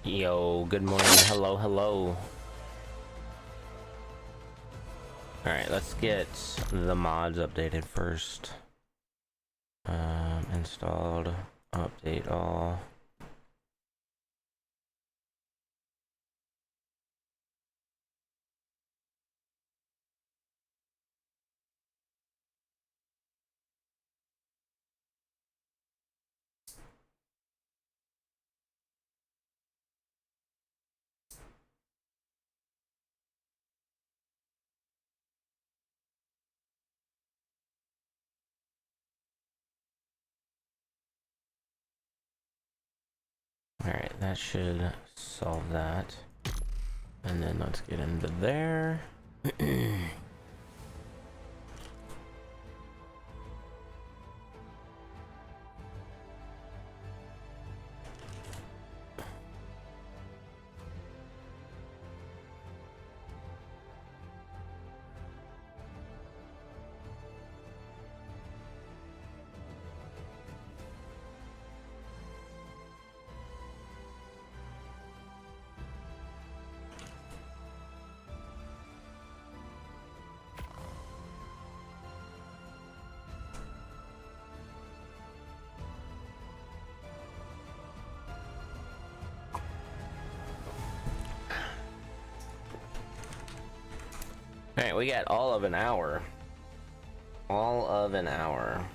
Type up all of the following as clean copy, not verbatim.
Yo, good morning. Hello, hello. Alright, let's get the mods updated first. Installed, update all. Alright, that should solve that. And then let's get into there. Alright, we got all of an hour. All of an hour.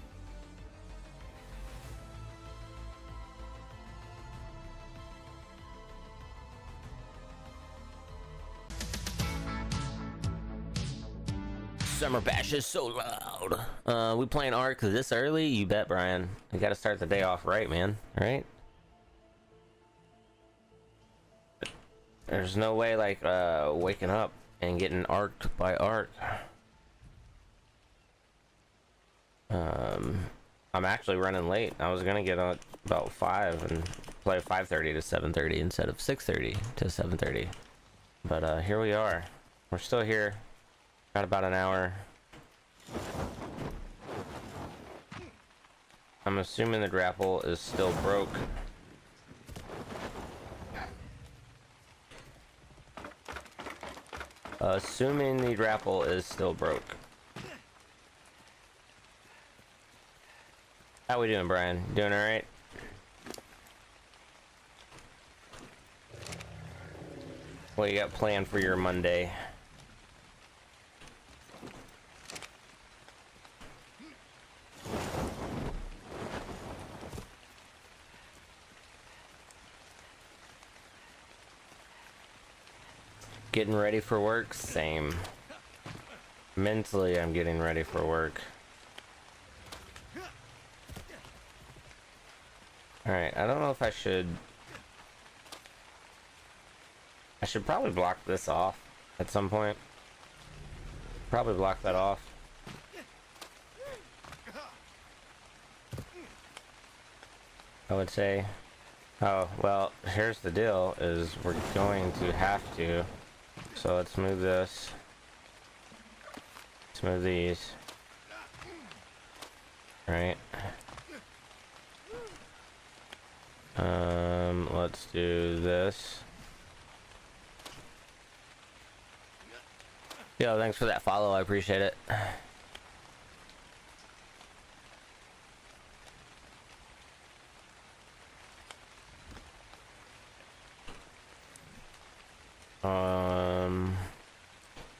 Summer Bash is so loud. We playing Ark this early? You bet, Brian. We gotta start the day off right, man. Right? There's no way like waking up and getting arced by Ark. I'm actually running late. I was gonna get on about 5 and play 5:30 to 7:30 instead of 6:30 to 7:30. But here we are. We're still here. Got about an hour. I'm assuming the grapple is still broke. Assuming the grapple is still broke. How we doing, Brian? Doing all right? What you got planned for your Monday? Getting ready for work? Same. Mentally, I'm getting ready for work. Alright, I don't know if I should probably block this off at some point. Probably block that off. I would say. Oh, well, here's the deal, is we're going to have to. So let's move this. Let's move these. Right. Let's do this. Yo, thanks for that follow, I appreciate it.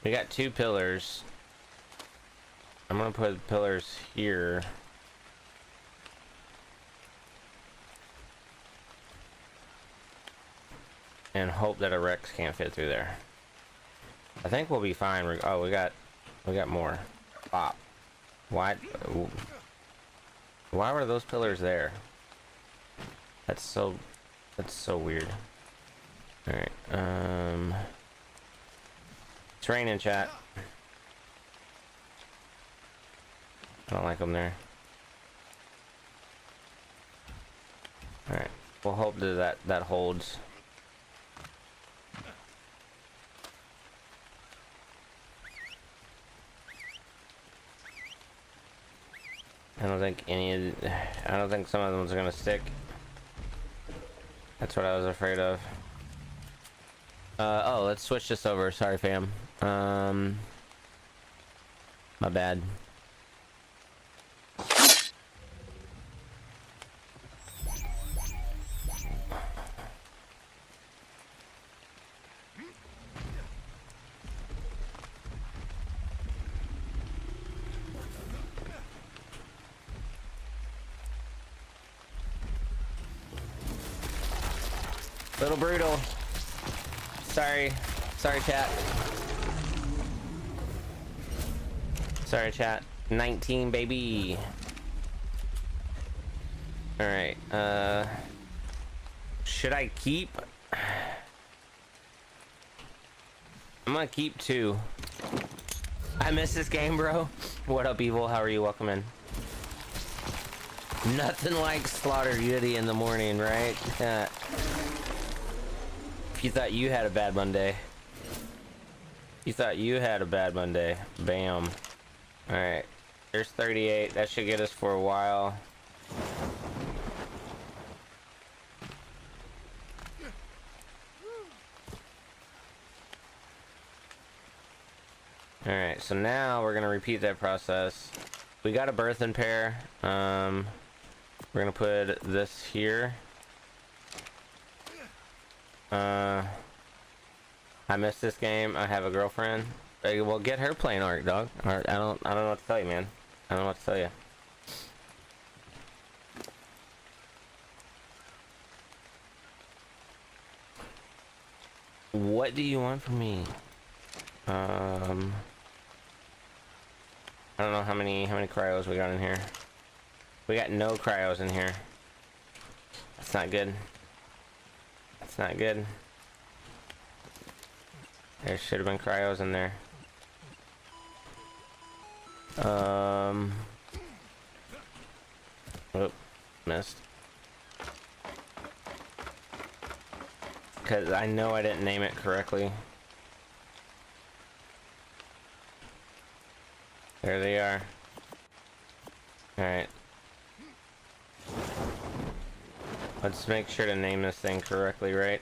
We got 2 pillars. I'm gonna put pillars here. And hope that a Rex can't fit through there. I think we'll be fine. Oh, we got more. Pop. Why were those pillars there? That's so weird. All right. It's raining, chat. I don't like them there. All right. We'll hope that holds. I don't think some of them are gonna stick. That's what I was afraid of. Oh, let's switch this over. Sorry, fam. My bad. Little brutal. Sorry. Sorry, chat. Sorry, chat. 19, baby. Alright, should I keep? I'm gonna keep 2. I miss this game, bro. What up, Evil? How are you? Welcome in. Nothing like Slaughter Yeti in the morning, right? Yeah. If you thought you had a bad Monday. You thought you had a bad Monday. Bam. Alright. There's 38. That should get us for a while. Alright, so now we're gonna repeat that process. We got a birthing pair. We're gonna put this here. I missed this game. I have a girlfriend. Hey, well, get her playing Ark, dog. Or, I don't know what to tell you, man. I don't know what to tell you. What do you want from me? I don't know how many cryos we got in here. We got no cryos in here. That's not good. That's not good. There should have been cryos in there. Oh, missed. Because I know I didn't name it correctly. There they are. Alright. Let's make sure to name this thing correctly, right?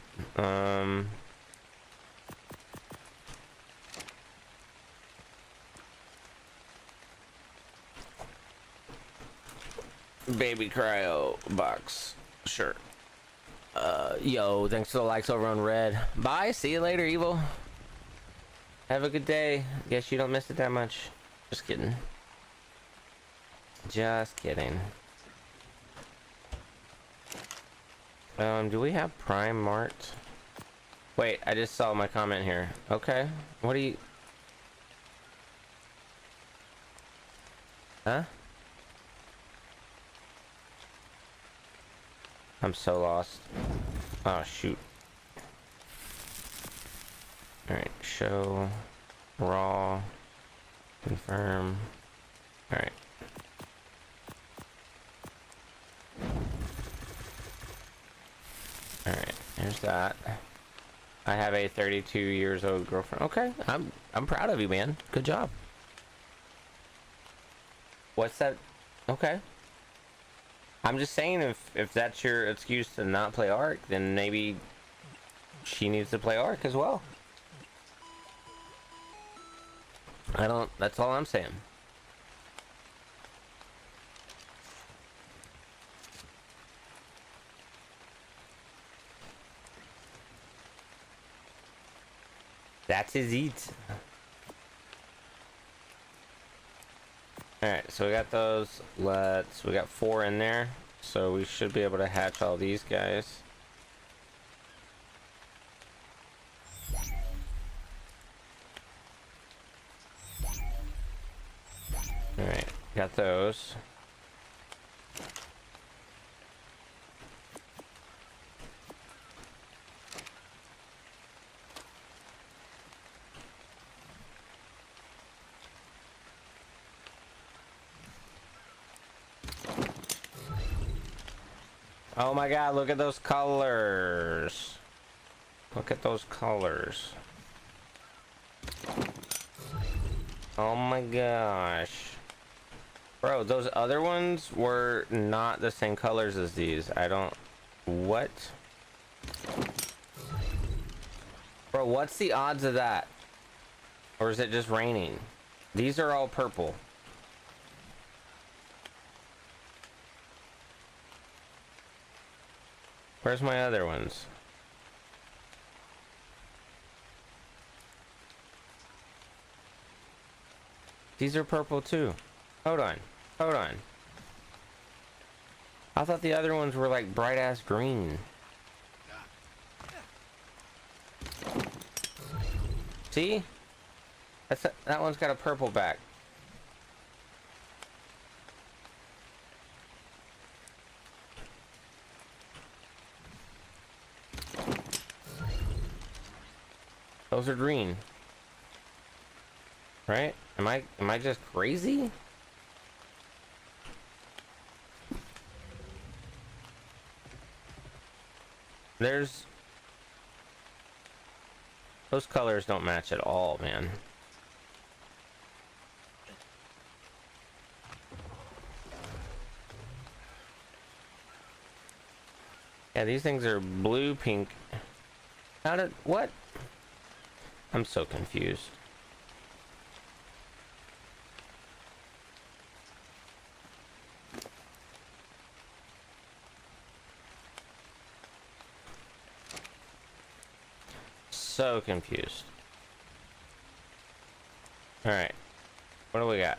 Baby cryo box. Sure. Yo, thanks for the likes over on Red. Bye, see you later, Evil. Have a good day. Guess you don't miss it that much. Just kidding. Just kidding. Do we have Prime marked? Wait, I just saw my comment here. Okay. What do you... Huh? I'm so lost. Oh, shoot. Alright, show... Raw... Confirm... Alright. Alright, here's that. I have a 32 years old girlfriend. Okay, I'm proud of you, man. Good job. What's that? Okay. I'm just saying if that's your excuse to not play Ark, then maybe she needs to play Ark as well. That's all I'm saying. That is it. Alright, so we got those. We got 4 in there. So we should be able to hatch all these guys. Alright, got those. Oh my god, look at those colors. Look at those colors. Oh my gosh. Bro, those other ones were not the same colors as these. I don't... What? Bro, what's the odds of that? Or is it just raining? These are all purple. Where's my other ones? These are purple too. Hold on. Hold on. I thought the other ones were like bright ass green. See? That one's got a purple back. Those are green. Right? Am I just crazy? Those colors don't match at all, man. Yeah, these things are blue, pink. What? I'm so confused. So confused. All right, what do we got,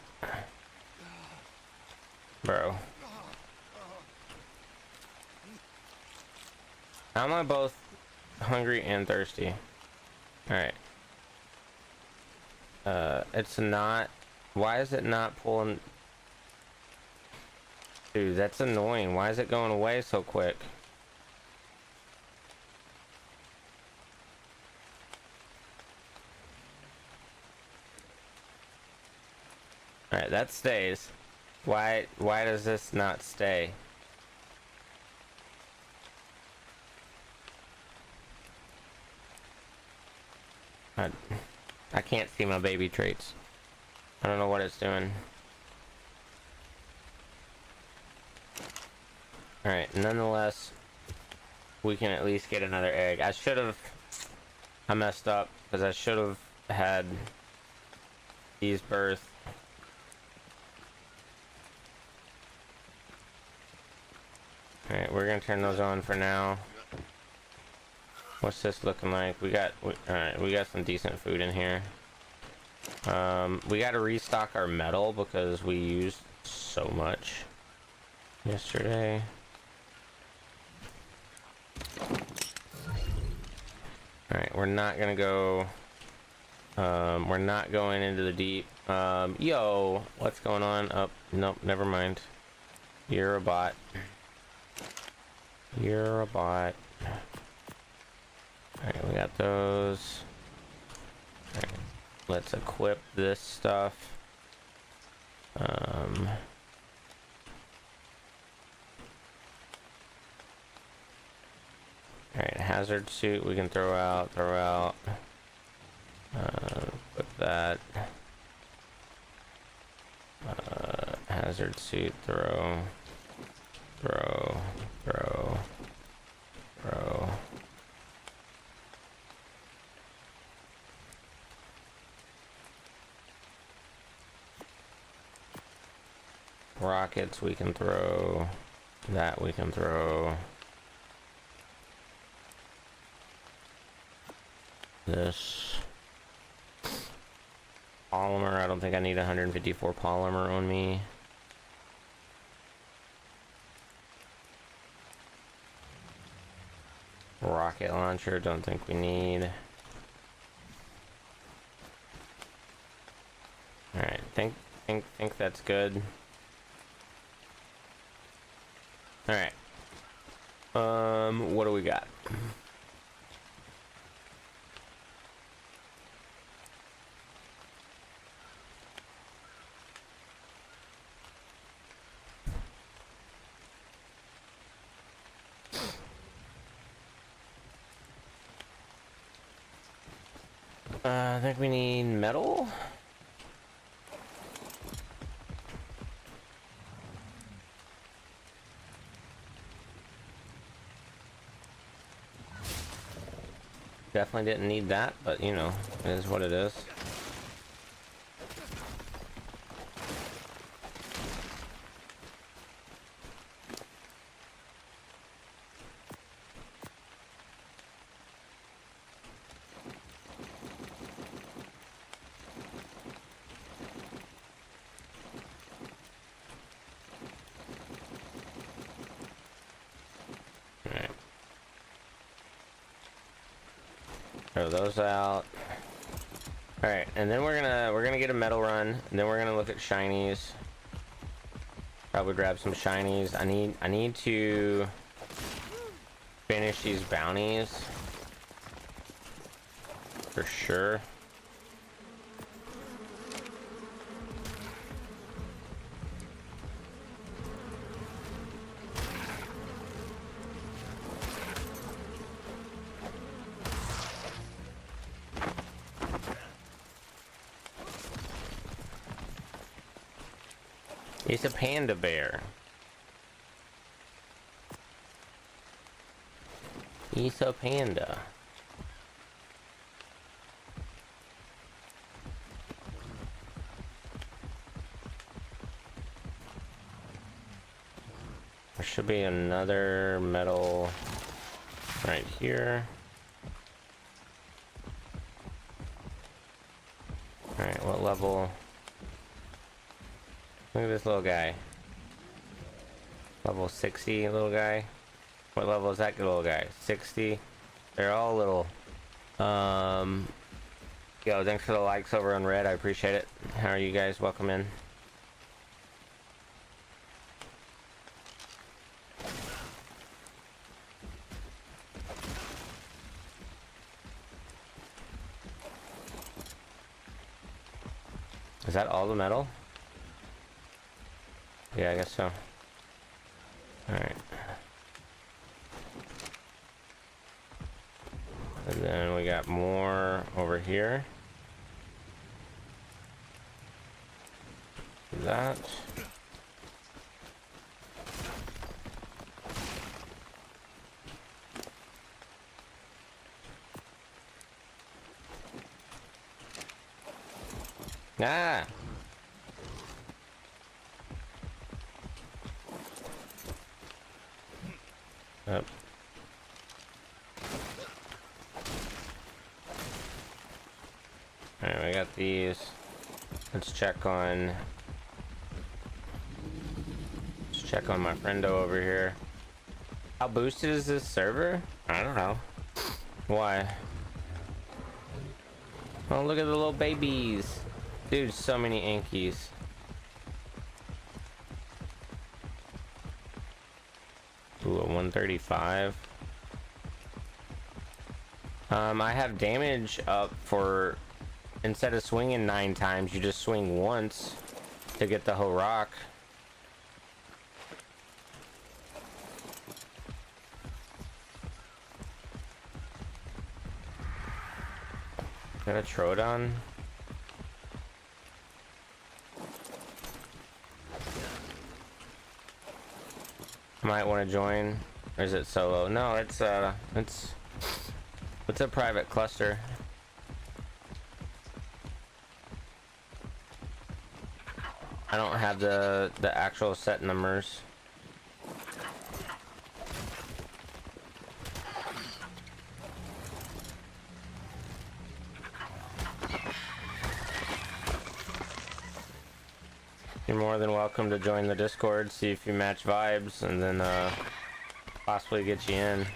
bro? How am I both hungry and thirsty? All right. It's not. Why is it not pulling? Dude, that's annoying. Why is it going away so quick? Alright, that stays. Why does this not stay? I can't see my baby traits. I don't know what it's doing. Alright, nonetheless, we can at least get another egg. I messed up, because I should have had these birth. Alright, we're gonna turn those on for now. What's this looking like? Alright, we got some decent food in here. We gotta restock our metal because we used so much yesterday. Alright, we're not gonna go. We're not going into the deep. Yo, what's going on? Oh, nope, never mind. You're a bot. You're a bot. Alright, we got those. Alright, let's equip this stuff. Alright, hazard suit we can throw out. Put that. Hazard suit, throw. Rockets we can throw. That we can throw. This. Polymer, I don't think I need 154 polymer on me. Rocket launcher, don't think we need. Alright, think that's good. Alright. What do we got? I think we need metal. definitely didn't need that, but you know, it is what it is. Throw those out. All right, and then we're gonna get a metal run, and then we're gonna look at shinies. Probably grab some shinies. I need to finish these bounties for sure. It's a panda bear. He's a panda. There should be another metal right here. Alright, what level? Look at this little guy. Level 60 little guy. What level is that little guy? 60. They're all little. Yo, thanks for the likes over on Red. I appreciate it. How are you guys? Welcome in. Is that all the metal? Yeah, I guess so. Alright. And then we got more over here. That. Ah! Yep. Alright, we got these. Let's check on my friendo over here. How boosted is this server? I don't know. Why? Oh, look at the little babies. Dude, so many Ankies. Ooh, a 135. I have damage up for, instead of swinging 9 times, you just swing once to get the whole rock. Got a Troodon? Might want to join, or is it solo? No, it's a private cluster. I don't have the actual set numbers. You're more than welcome to join the Discord, see if you match vibes, and then possibly get you in.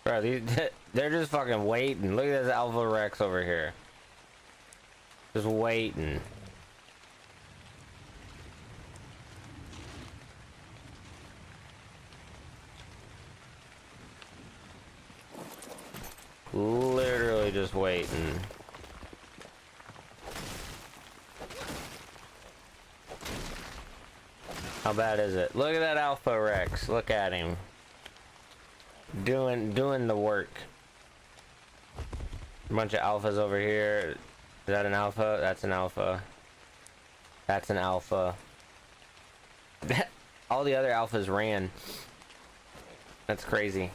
Bro, they're just fucking waiting. Look at this Alpha Rex over here. Just waiting. Literally just wait and... How bad is it? Look at that Alpha Rex. Look at him. Doing the work. A bunch of alphas over here. Is that an alpha? That's an alpha. That's an alpha. All the other alphas ran. That's crazy.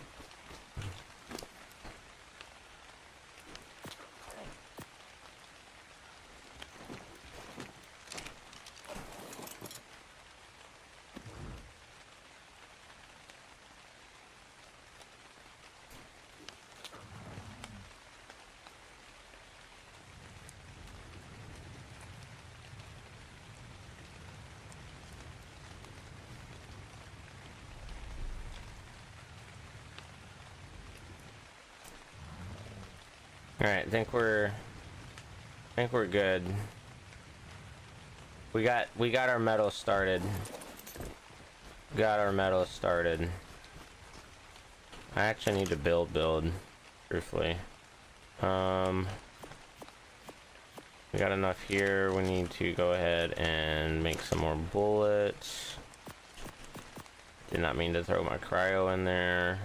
Alright, I think we're good. We got our metal started. Got our metal started. I actually need to build, truthfully. We got enough here. We need to go ahead and make some more bullets. Did not mean to throw my cryo in there.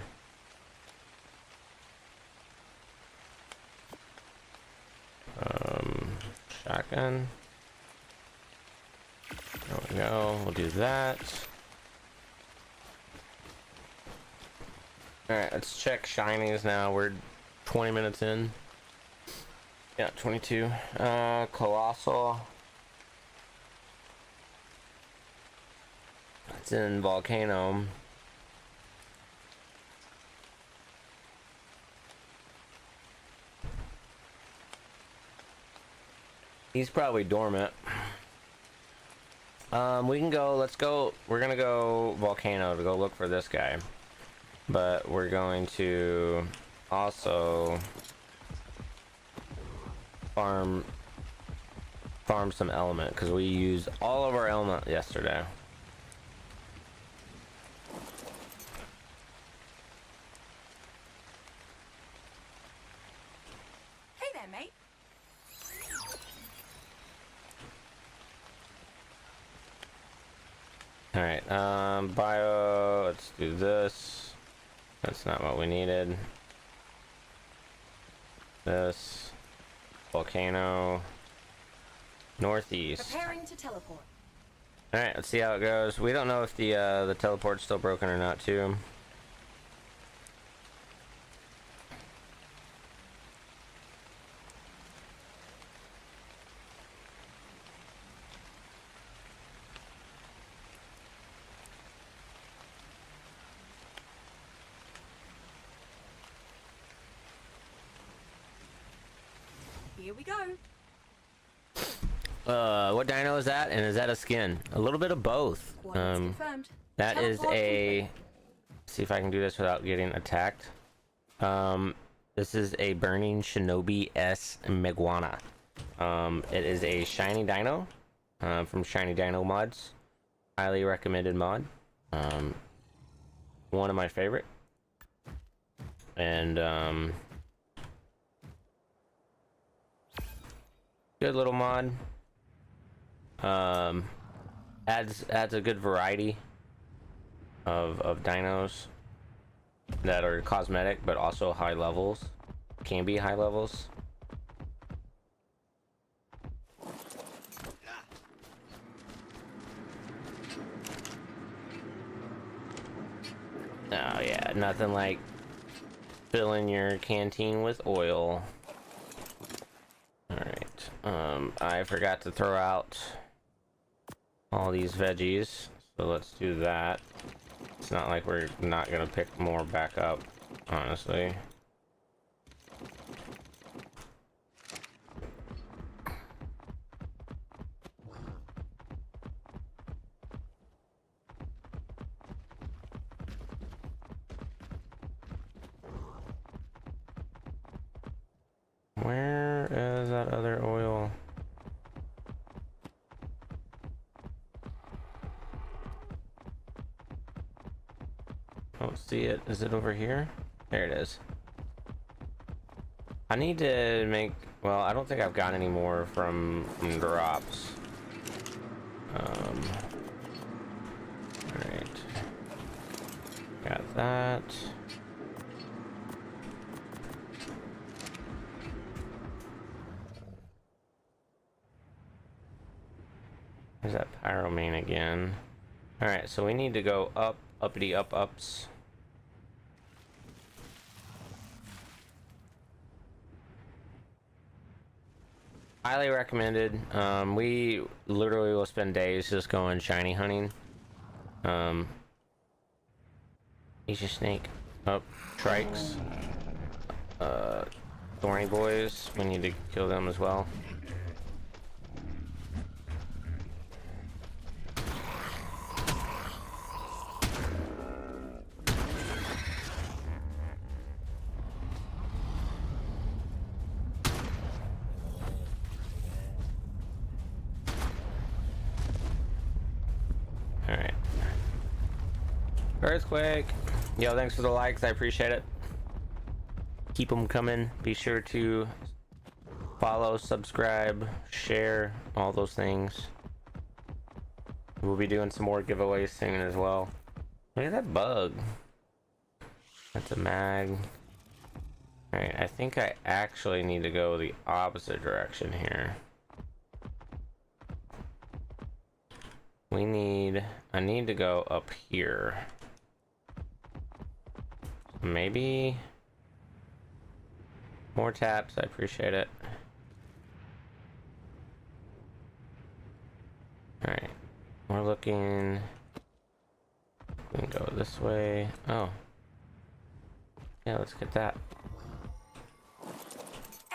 Shotgun. There we go. We'll do that. Alright, let's check shinies now. We're 20 minutes in. Yeah, 22. Colossal. It's in Volcano. He's probably dormant. We can go, let's go, we're gonna go Volcano to go look for this guy. But we're going to also farm some element, because we used all of our element yesterday. Hey there, mate. Alright, bio, let's do this. That's not what we needed. This. Volcano. Northeast. Preparing to teleport. Alright, let's see how it goes. We don't know if the teleport's still broken or not, too. Here we go. What dino is that? And is that a skin? A little bit of both. Confirmed. That is Teleport a... complete. See if I can do this without getting attacked. This is a Burning Shinobi S Meguana. It is a shiny dino from Shiny Dino Mods. Highly recommended mod. One of my favorite. And good little mod. Adds a good variety of dinos that are cosmetic but also high levels. Can be high levels. Oh yeah, nothing like filling your canteen with oil. Alright, I forgot to throw out all these veggies, so let's do that. It's not like we're not gonna pick more back up, honestly. Where is that other oil? I don't see it. Is it over here? There it is. I need to make, well, I don't think I've got any more from drops. Alright. Got that. There's that pyromane again. Alright, so we need to go up, uppity up ups. Highly recommended. We literally will spend days just going shiny hunting. He's a snake. Oh, trikes. Thorny boys. We need to kill them as well. Alright. Earthquake. Yo, thanks for the likes. I appreciate it. Keep them coming. Be sure to follow, subscribe, share, all those things. We'll be doing some more giveaways soon as well. Look at that bug. That's a mag. Alright, I think I actually need to go the opposite direction here. I need to go up here. Maybe more taps. I appreciate it. All right, we're looking. We can go this way. Oh, yeah. Let's get that.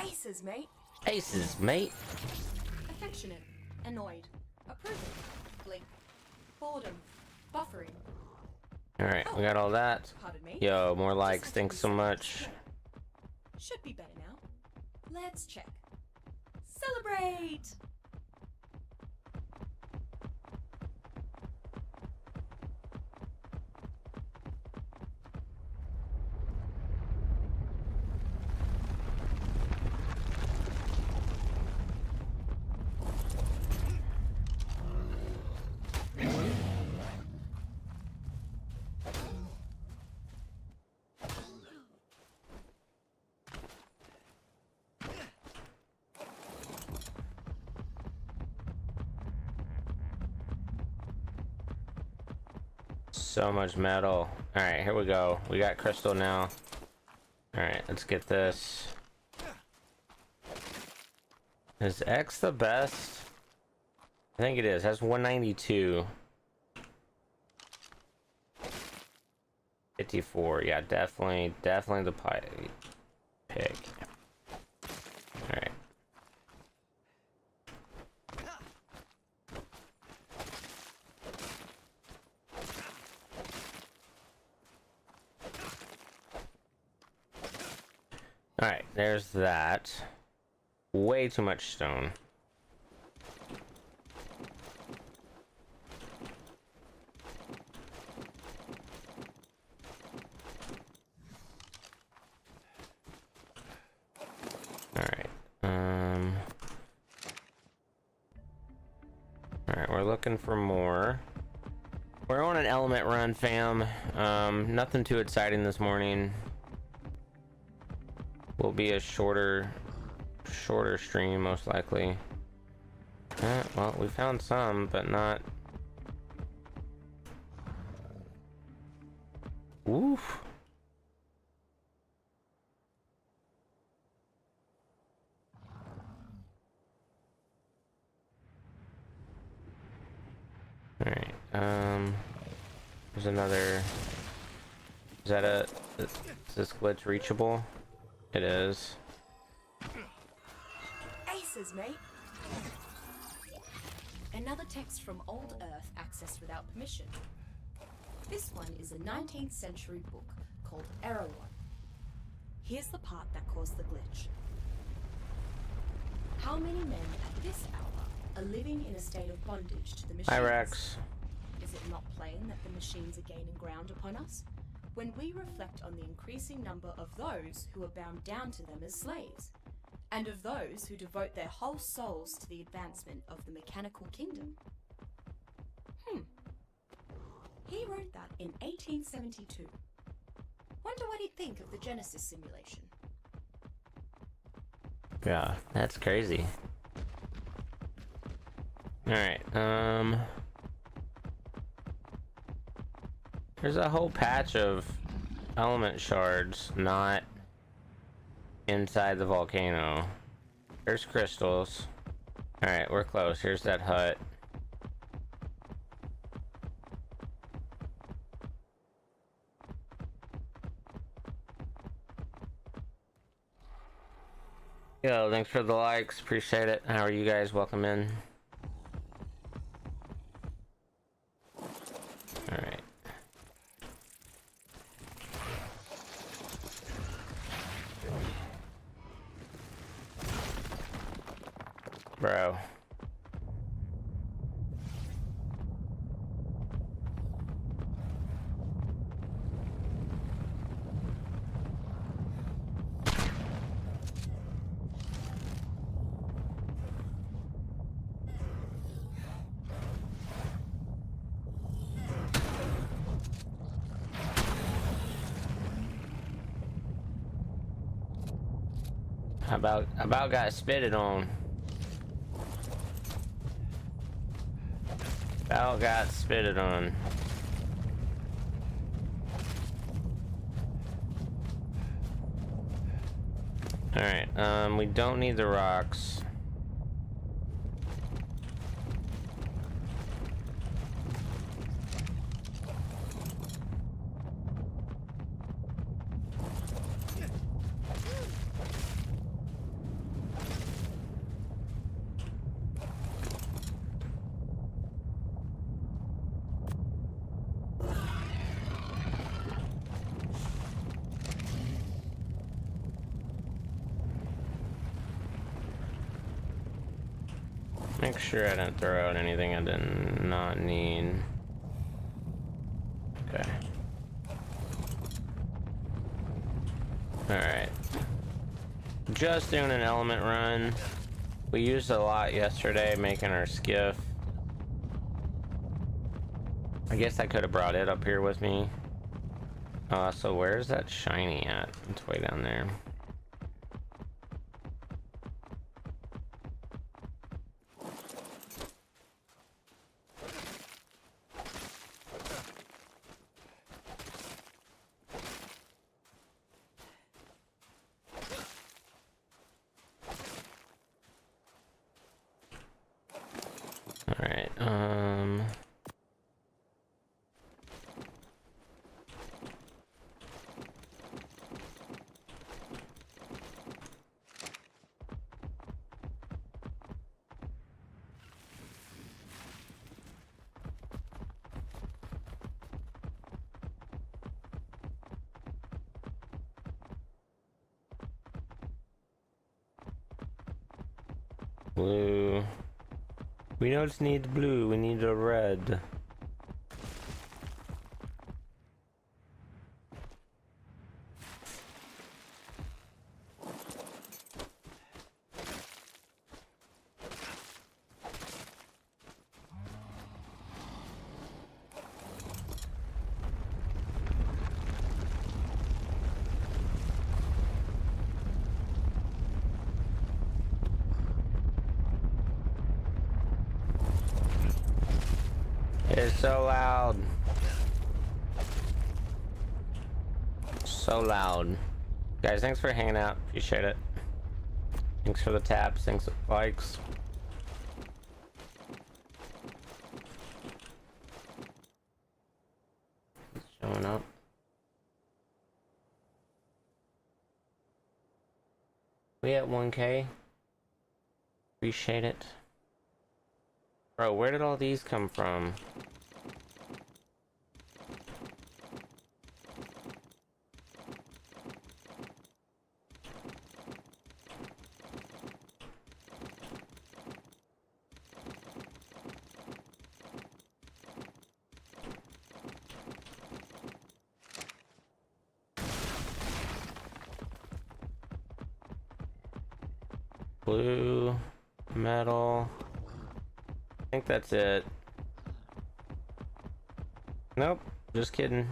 Aces, mate. Aces, mate. Affectionate. Annoyed. Approving. Blink. Boredom. Buffering. All right, we got all that. Pardon me. Yo, more likes. Thanks so much. Should be better now. Let's check. Celebrate! So much metal. All right, here we go. We got crystal now. All right, let's get this. Is X the best? I think it is. That's 192. 54. Yeah, definitely the pick. All right. Alright, there's that. Way too much stone. Alright, alright, we're looking for more. We're on an element run, fam. Nothing too exciting this morning. Will be a shorter stream most likely. Well, we found some, but not. Woof. All right. There's another. Is that a? Is this glitch reachable? It is. Aces, mate. Another text from Old Earth accessed without permission. This one is a 19th century book called Erewhon. Here's the part that caused the glitch. How many men at this hour are living in a state of bondage to the machines? Hi, Rex. Is it not plain that the machines are gaining ground upon us? when we reflect on the increasing number of those who are bound down to them as slaves, and of those who devote their whole souls to the advancement of the mechanical kingdom. He wrote that in 1872. Wonder what he'd think of the Genesis simulation. Yeah, that's crazy. Alright, there's a whole patch of element shards not inside the volcano. There's crystals. Alright, we're close. Here's that hut. Yo, thanks for the likes. Appreciate it. How are you guys? Welcome in. Alright. Bro. About got spitted on. About got spitted on. Alright, we don't need the rocks. Make sure I didn't throw out anything I did not need. Okay. Alright. Just doing an element run. We used a lot yesterday making our skiff. I guess I could have brought it up here with me. So where's that shiny at? It's way down there. Alright, blue. We don't need blue, we need a red. It's so loud. So loud. Guys, thanks for hanging out. Appreciate it. Thanks for the taps. Thanks for the likes. It's showing up. We at 1K. Appreciate it. Bro, where did all these come from? Blue, metal. I think that's it. Nope, just kidding.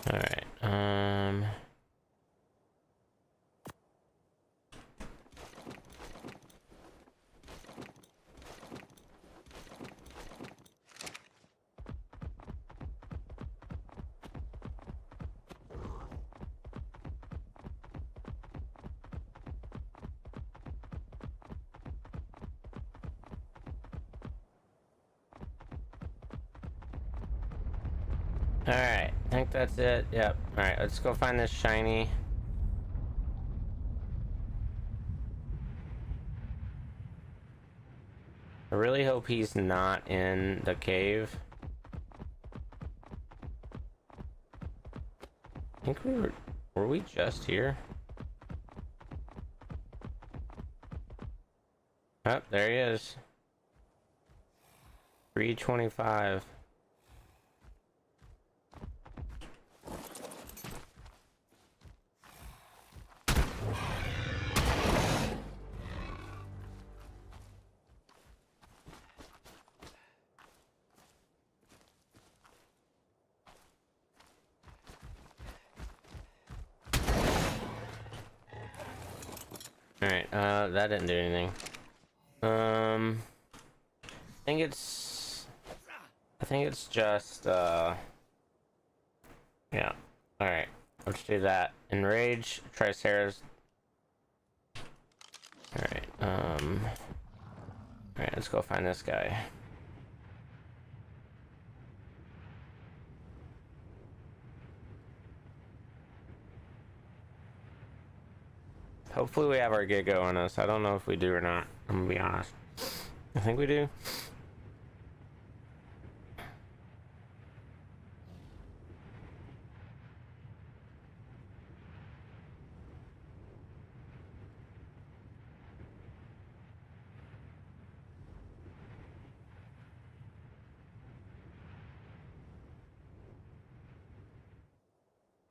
All right. Alright, I think that's it. Yep. Alright, let's go find this shiny. I really hope he's not in the cave. I think were we just here? Oh, there he is. 325. Alright, that didn't do anything. I think it's just, yeah. Alright, let's do that. Enrage, Triceratops. Alright, alright, let's go find this guy. Hopefully we have our Giga on us. I don't know if we do or not. I'm gonna be honest. I think we do.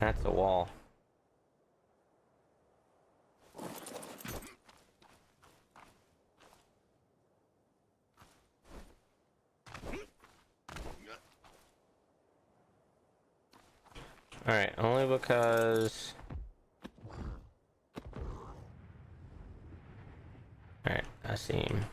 That's a wall. Alright, only because... Alright, I see him.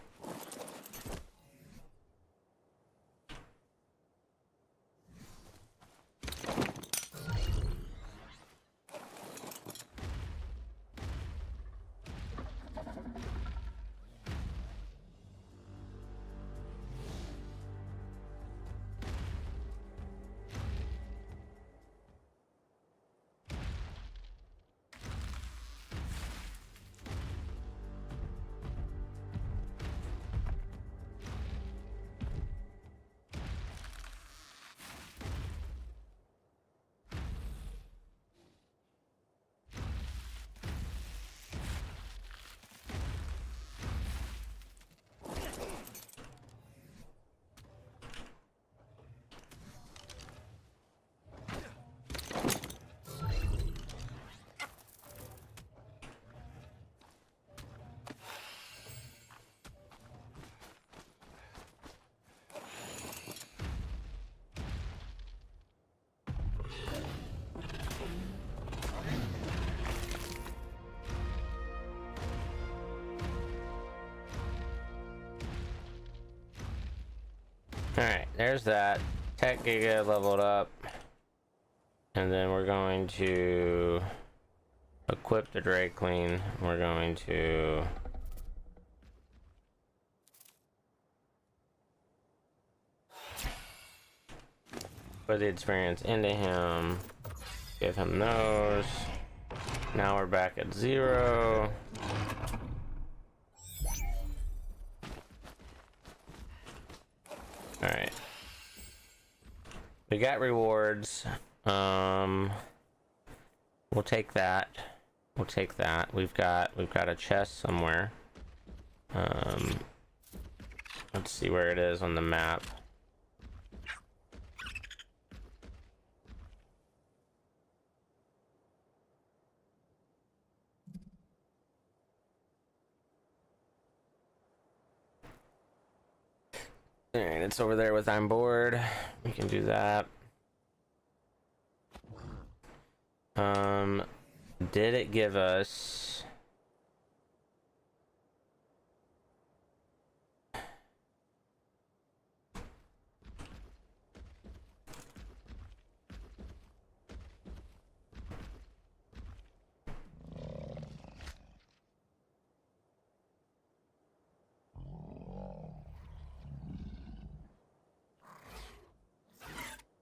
Alright, there's that. Tech Giga leveled up. And then we're going to equip the Drakeling. We're going to put the experience into him. Give him those. Now we're back at 0. Alright. We got rewards. We'll take that. We'll take that. We've got a chest somewhere. Let's see where it is on the map. Alright, it's over there with I'm bored. We can do that. Did it give us...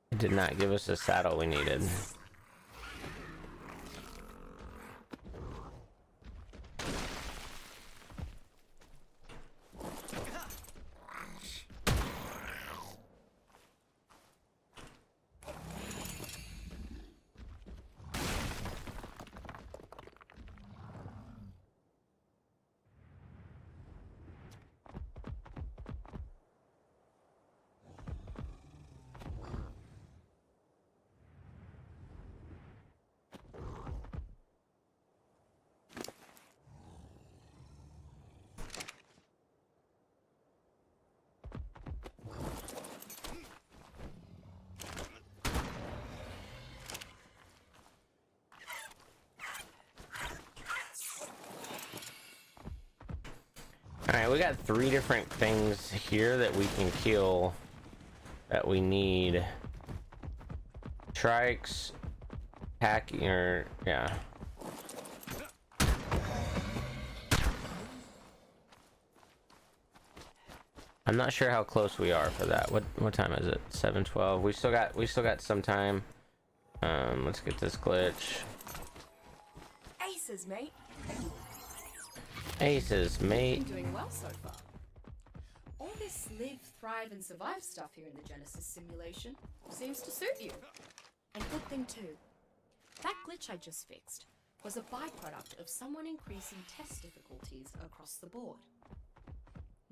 It did not give us the saddle we needed. Alright, we got 3 different things here that we can kill that we need. Trikes, hacking, or yeah. I'm not sure how close we are for that. What time is it? 7:12. We still got some time. Let's get this glitch. Aces, mate. Aces, mate. You're doing well so far. All this live, thrive, and survive stuff here in the Genesis simulation seems to suit you. And good thing too. That glitch I just fixed was a byproduct of someone increasing test difficulties across the board.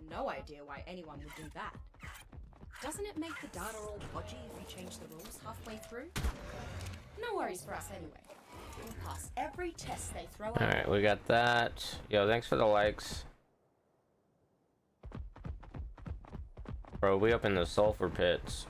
No idea why anyone would do that. Doesn't it make the data all podgy if you change the rules halfway through? No worries for us anyway. We'll pass every test they throw at us. Alright, we got that. Yo, thanks for the likes. Bro, we up in the sulfur pits.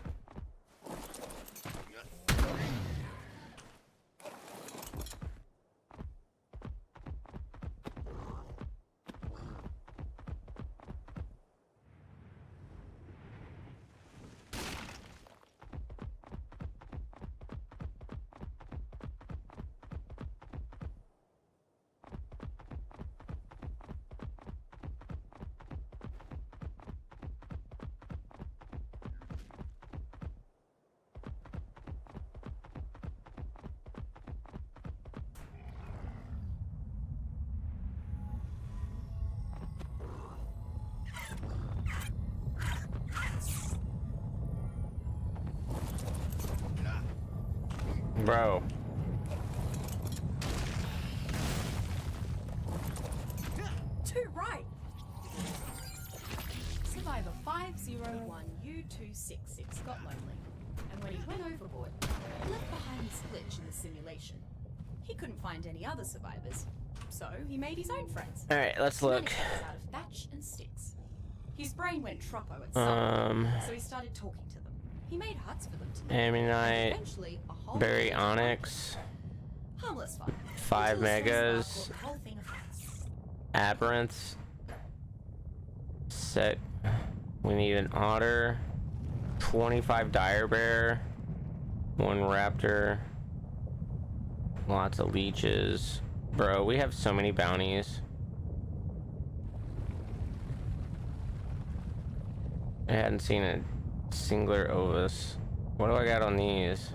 Bro. Too right. Survivor 501U266 got lonely, and when he went overboard, he left behind this glitch in the simulation. He couldn't find any other survivors, so he made his own friends. Alright, let's look. Out of thatch and sticks. His brain went troppo at some point, so he started talking to them. He made huts for them to live. Ammonite, Eventually, a whole Berry village Onyx, harmless fun. 5 Until the megas, Star caught the whole thing afloat. Aberrants, set. We need an otter, 25 dire bear, 1 raptor, lots of leeches. Bro, we have so many bounties. I hadn't seen a singular ovis. What do I got on these?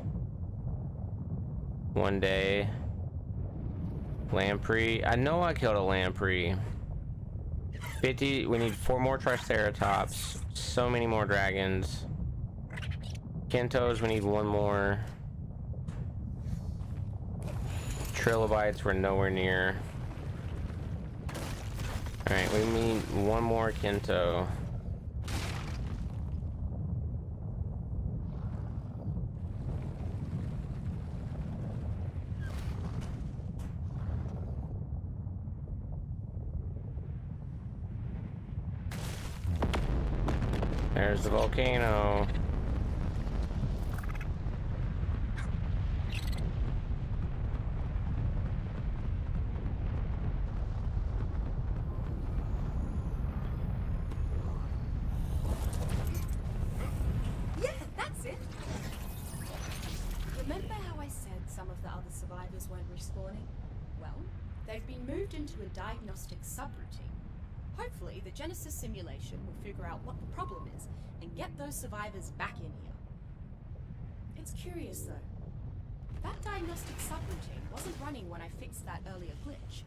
1 day. Lamprey. I know I killed a lamprey. 50. We need 4 more triceratops. So many more dragons. Kentos, we need 1 more. Trilobites, we're nowhere near. Alright, we need 1 more Kento. There's the volcano. Yeah, that's it. Remember how I said some of the other survivors weren't respawning? Well, they've been moved into a diagnostic subroutine. Hopefully, the Genesis simulation will figure out what the problem is and get those survivors back in here. It's curious though. That diagnostic subroutine wasn't running when I fixed that earlier glitch.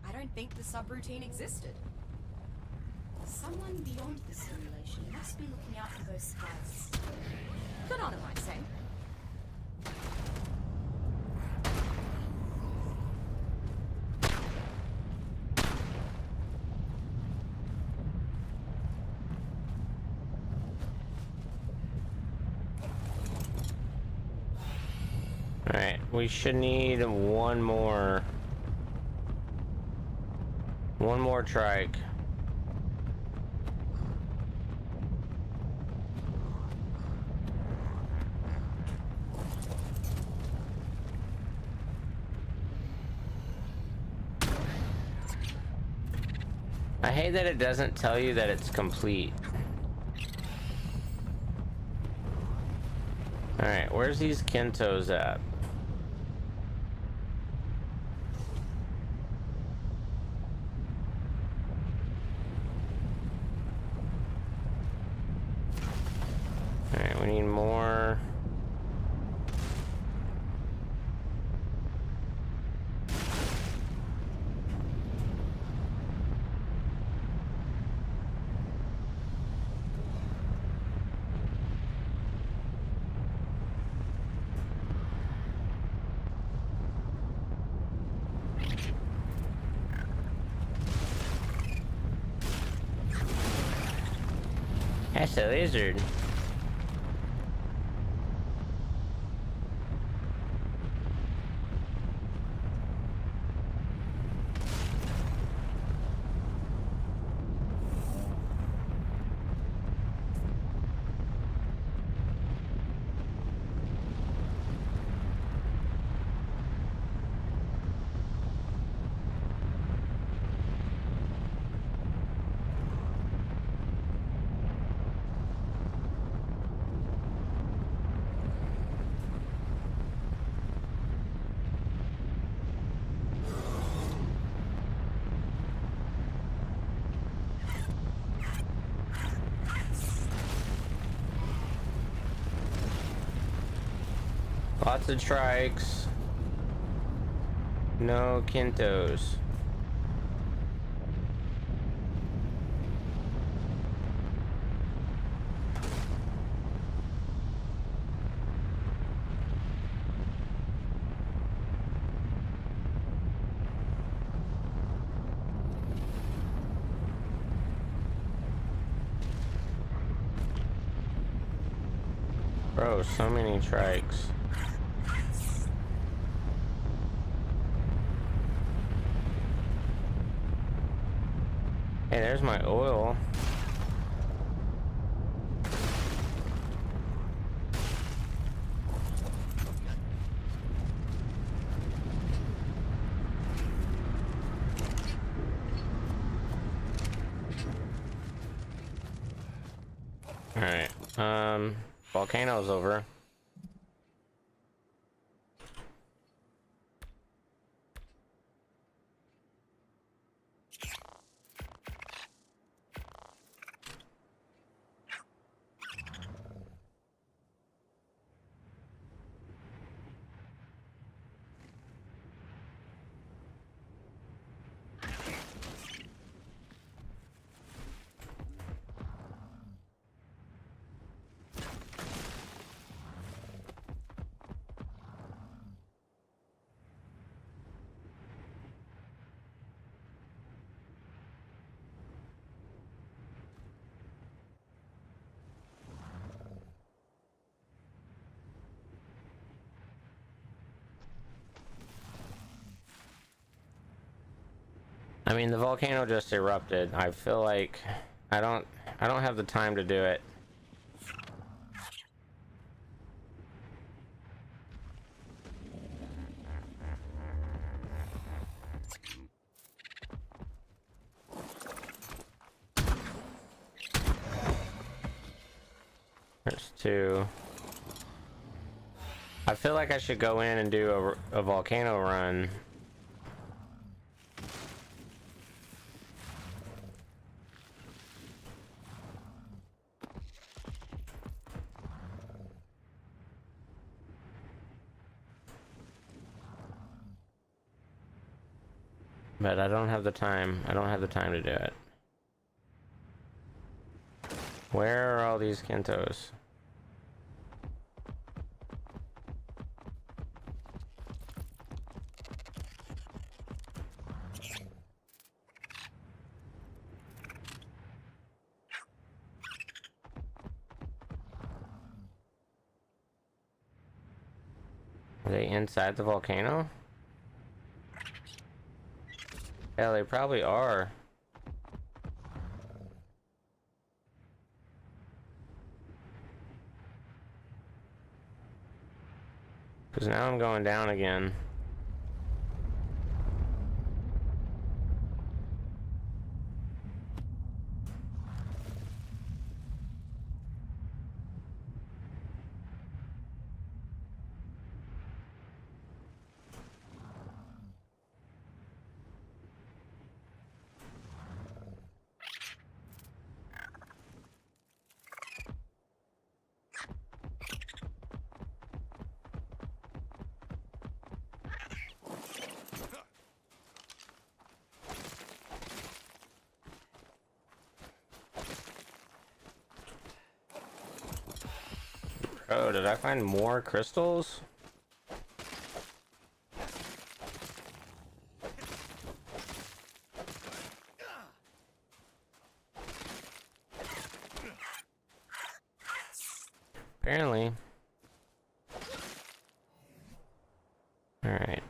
I don't think the subroutine existed. Someone beyond the simulation must be looking out for those survivors. Good on him, I'd say. Alright, we should need one more trike. I hate that it doesn't tell you that it's complete. Alright, where's these Kentos at? Alright, we need more. That's a lizard. Lots of trikes. No Kentos. Bro, so many trikes. Hey, there's my oil. Alright, volcano's over. I mean, the volcano just erupted. I feel like I I don't have the time to do it. There's two. I feel like I should go in and do a volcano run. But I don't have the time. I don't have the time to do it. Where are all these Kentos? Are they inside the volcano? Yeah, they probably are. Because now I'm going down again. Oh, did I find more crystals? Apparently. Alright,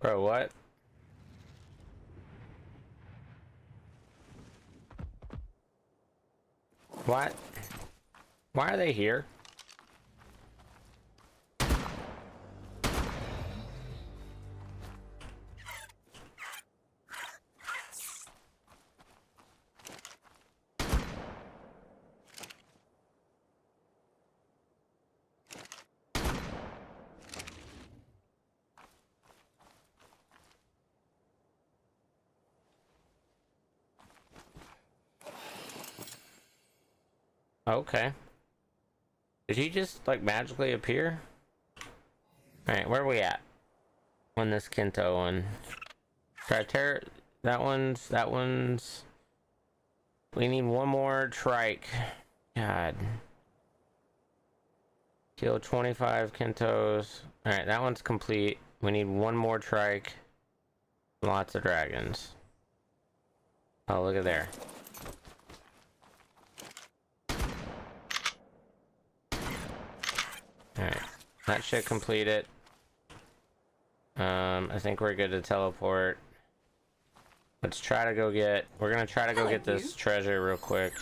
bro, what? What? Why are they here? Okay. Did he just, like, magically appear? Alright, where are we at? On this Kento one. Try to tear... That one's... We need one more trike. God. Kill 25 Kentos. Alright, that one's complete. We need one more trike. Lots of dragons. Oh, look at there. Alright. That should complete it. I think we're good to teleport. Let's try to go get... We're gonna try to go get this treasure real quick.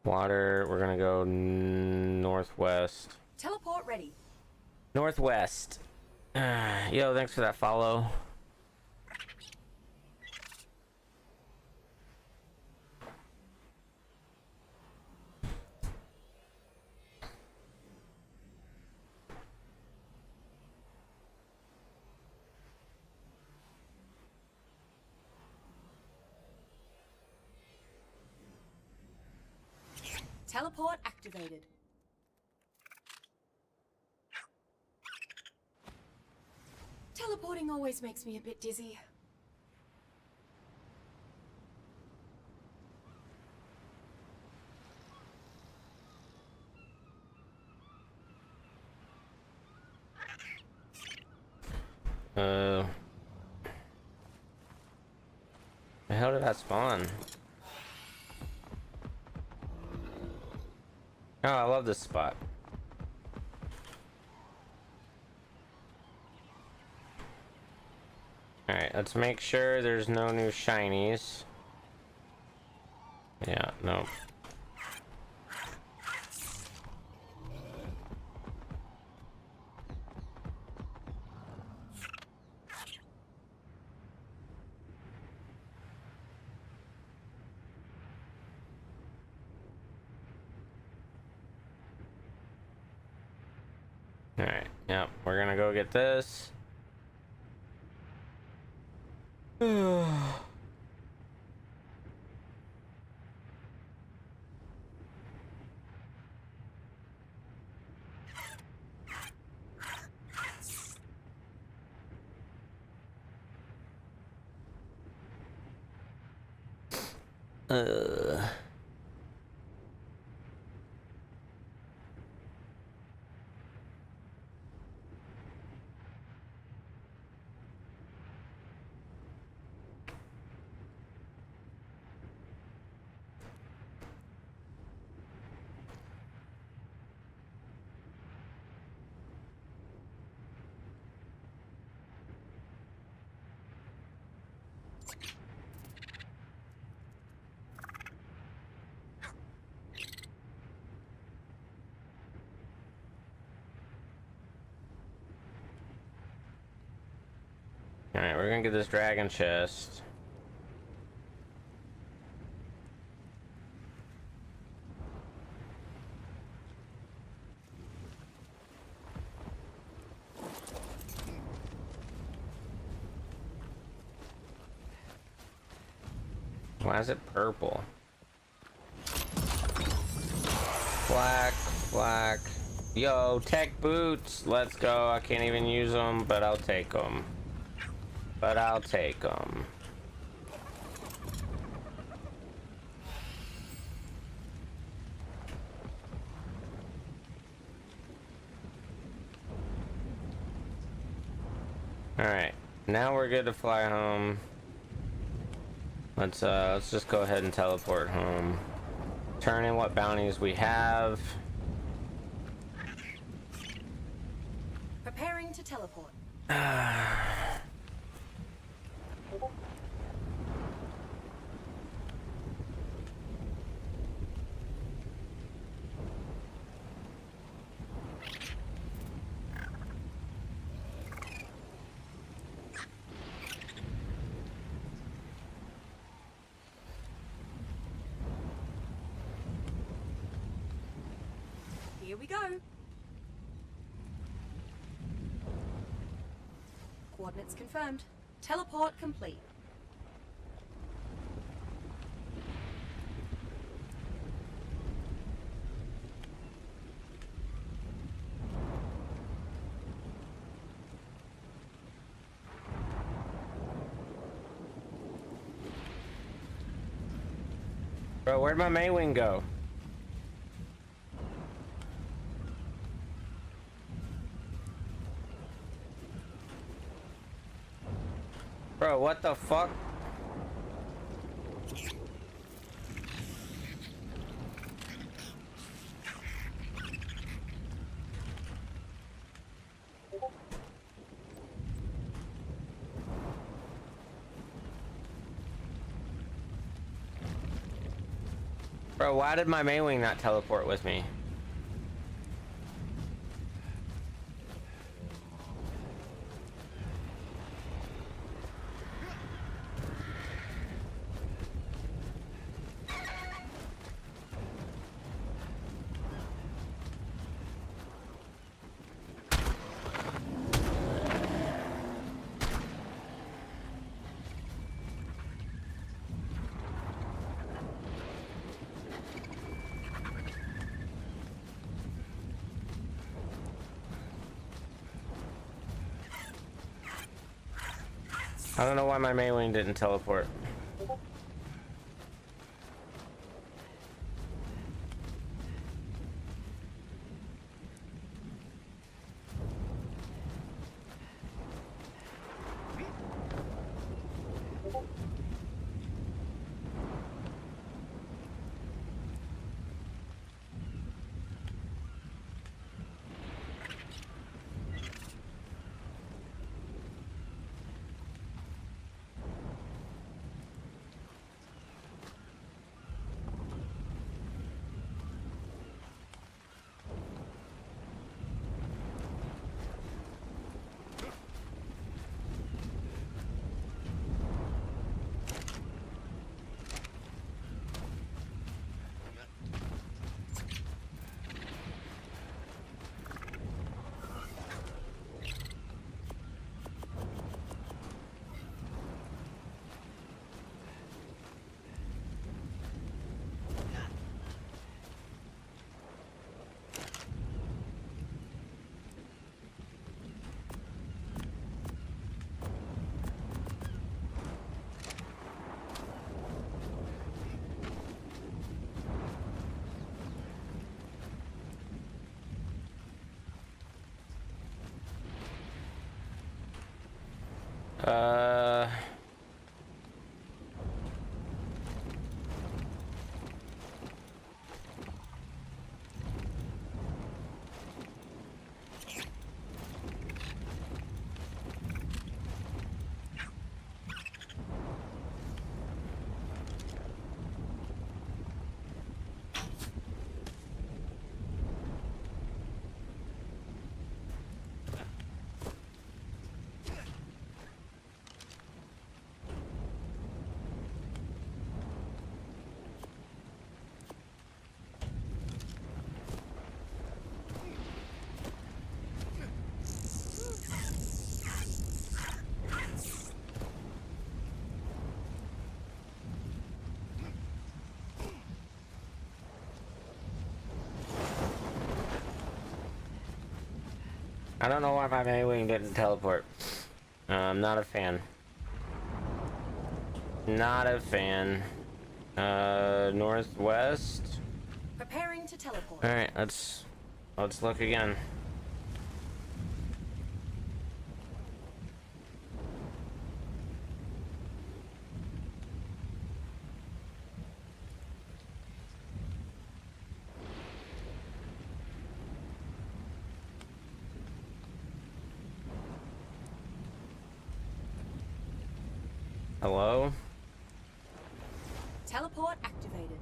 Water, we're gonna go northwest. Teleport ready. Northwest. Yo, thanks for that follow. Teleport activated. Teleporting always makes me a bit dizzy. The hell did that spawn? Oh, I love this spot. Alright, let's make sure there's no new shinies. Yeah, no. Alright, yep, we're gonna go get this. Uh. Alright, we're gonna get this dragon chest. Why is it purple? Black. Yo, tech boots. Let's go. I can't even use them, but I'll take them. Alright, now we're good to fly home. Let's just go ahead and teleport home. Turn in what bounties we have. Preparing to teleport. Here we go. Coordinates confirmed. Teleport complete. Bro, where'd my Maywing go? Bro, what the fuck? Bro, why did my Maywing not teleport with me? I don't know why my main wing didn't teleport. Uh, I don't know why my main wing didn't teleport. I'm not a fan. Not a fan. Northwest. Preparing to teleport. All right, let's look again. Hello? Teleport activated.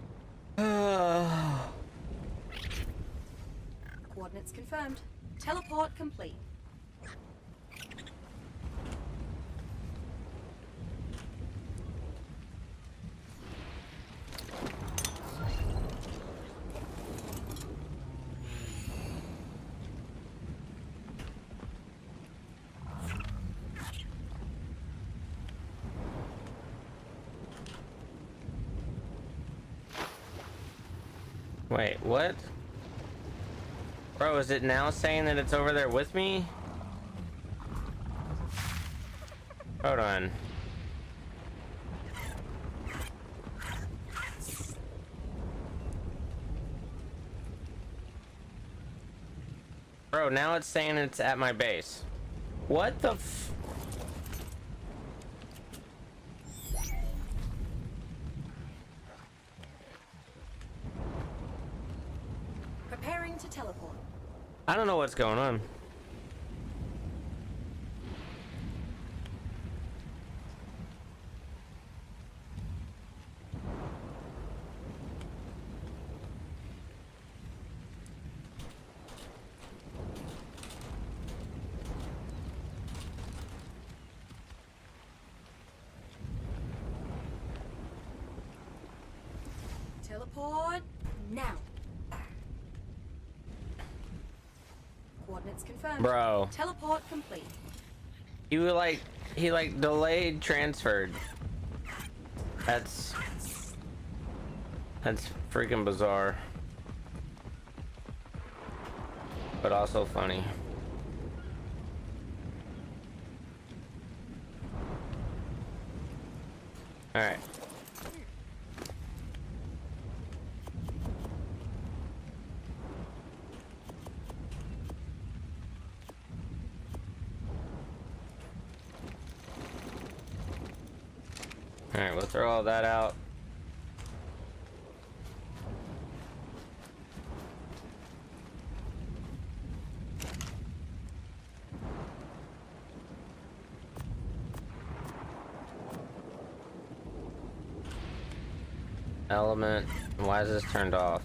Coordinates confirmed. Teleport complete. Wait, what? Bro, is it now saying that it's over there with me? Hold on. Bro, now it's saying it's at my base. What the f- Preparing to teleport. I don't know what's going on. Teleport now. Coordinates confirmed. Bro. Teleport complete. He like delayed transferred. That's freaking bizarre. But also funny. All right. All right, we'll throw all that out. Element. Why is this turned off?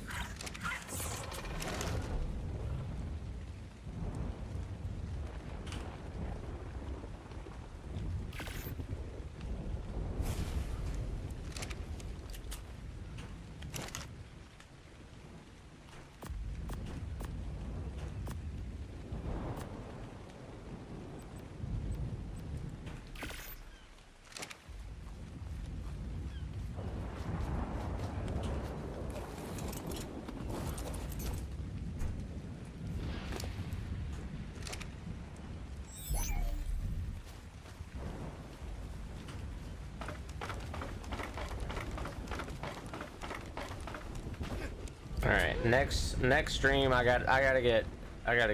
All right, next stream I gotta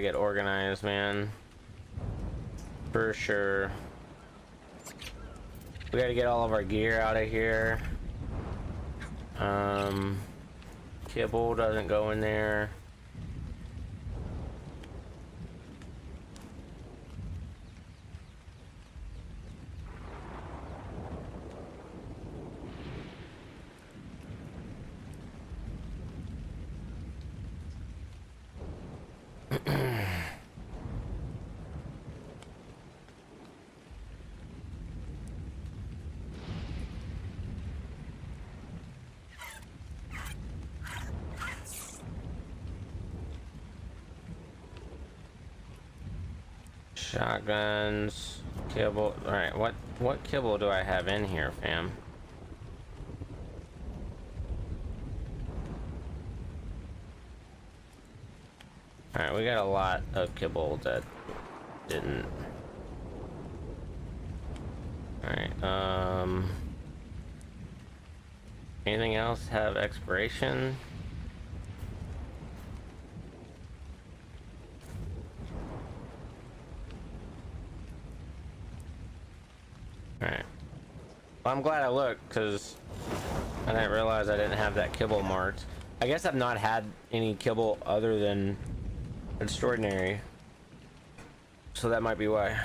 get organized, man. For sure. We gotta get all of our gear out of here. Kibble doesn't go in there. Shotguns, kibble. All right, what kibble do I have in here, fam? All right, we got a lot of kibble that didn't. All right, anything else have expiration? Alright. Well, I'm glad I looked, because I didn't realize I didn't have that kibble marked. I guess I've not had any kibble other than extraordinary. So that might be why.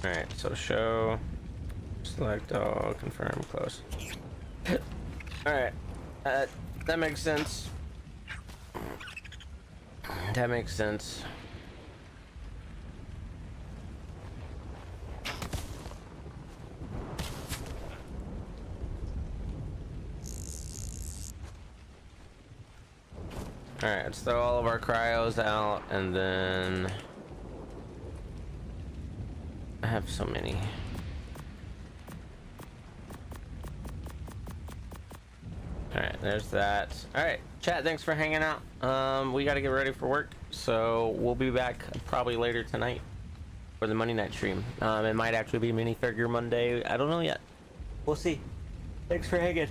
Alright, so show, select all, confirm, close. Alright. That makes sense. That makes sense. Alright, let's throw all of our cryos out, and then I have so many. Alright, there's that. Alright, chat, thanks for hanging out. We gotta get ready for work, so we'll be back probably later tonight for the Monday night stream. It might actually be Minifigure Monday. I don't know yet. We'll see. Thanks for hanging.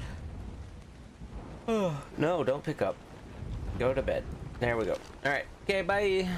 Oh, no, don't pick up. Go to bed. There we go. All right. Okay, bye.